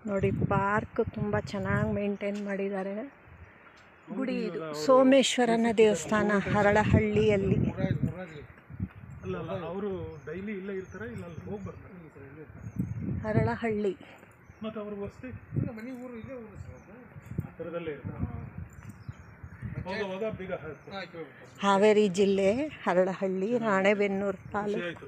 ನೋಡಿ ಪಾರ್ಕ್ ತುಂಬ ಚೆನ್ನಾಗಿ ಮೇಂಟೈನ್ ಮಾಡಿದ್ದಾರೆ. ಗುಡಿ ಇದು ಸೋಮೇಶ್ವರನ ದೇವಸ್ಥಾನ ಹರಳಹಳ್ಳಿಯಲ್ಲಿ. ಹರಳಹಳ್ಳಿ ಹಾವೇರಿ ಜಿಲ್ಲೆ ಹರಳಹಳ್ಳಿ ರಾಣೆಬೆನ್ನೂರು ತಾಲೂಕು.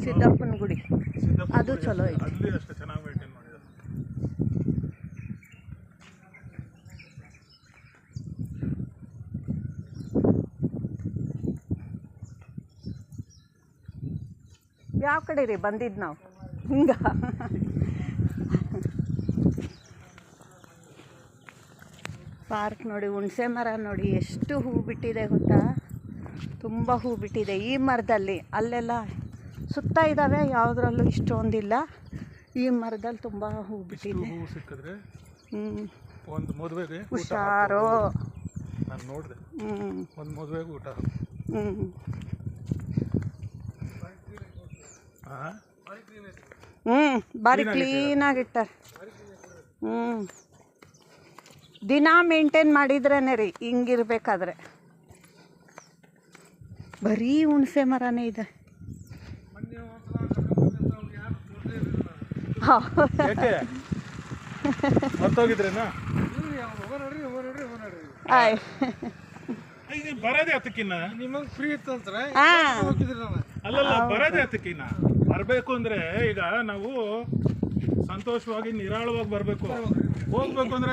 ಸಿದ್ದಪ್ಪನ ಗುಡಿ ಅದು ಚಲೋ ಐತೆ. ಯಾವ ಕಡೆ ರೀ ಬಂದಿದ್ದು ನಾವು? ಹಿಂಗ ಪಾರ್ಕ್ ನೋಡಿ, ಹುಣಸೆ ಮರ ನೋಡಿ ಎಷ್ಟು ಹೂ ಬಿಟ್ಟಿದೆ ಗೊತ್ತಾ, ತುಂಬ ಹೂ ಬಿಟ್ಟಿದೆ ಈ ಮರದಲ್ಲಿ. ಅಲ್ಲೆಲ್ಲ ಸುತ್ತ ಇದ್ದಾವೆ, ಯಾವುದ್ರಲ್ಲೂ ಇಷ್ಟೊಂದಿಲ್ಲ. ಈ ಮರದಲ್ಲಿ ತುಂಬ ಹೂ ಬಿಟ್ಟಿದೆ. ಒಂದು ಮದುವೆಗೆ ಹುಷಾರೋ. ನಾನು ನೋಡಿದೆ, ಒಂದು ಮದುವೆಗೆ ಊಟ. ಭಾರಿ ಕ್ಲೀನಾಗಿಟ್ಟಾರೆ. ದಿನ ಮೇಂಟೈನ್ ಮಾಡಿದ್ರೇನೆ ರೀ ಹಿಂಗಿರ್ಬೇಕಾದ್ರೆ. ಬರೀ ಹುಣಸೆ ಮರನೇ ಇದೆ. ಬರೋದೇ ಹತ್ತಕ್ಕಿನ್ನ ನಿಮಗೆ ಫ್ರೀ ಇತ್ತಂದ್ರೆ ಅಲ್ಲಲ್ಲ ಬರೋದೇ ಹತ್ತಕ್ಕಿನ್ನ ಬರಬೇಕು ಅಂದ್ರೆ ಈಗ ನಾವು ಸಂತೋಷವಾಗಿ ನಿರಾಳವಾಗಿ ಬರಬೇಕು. ಹೋಗ್ಬೇಕು ಅಂದ್ರೆ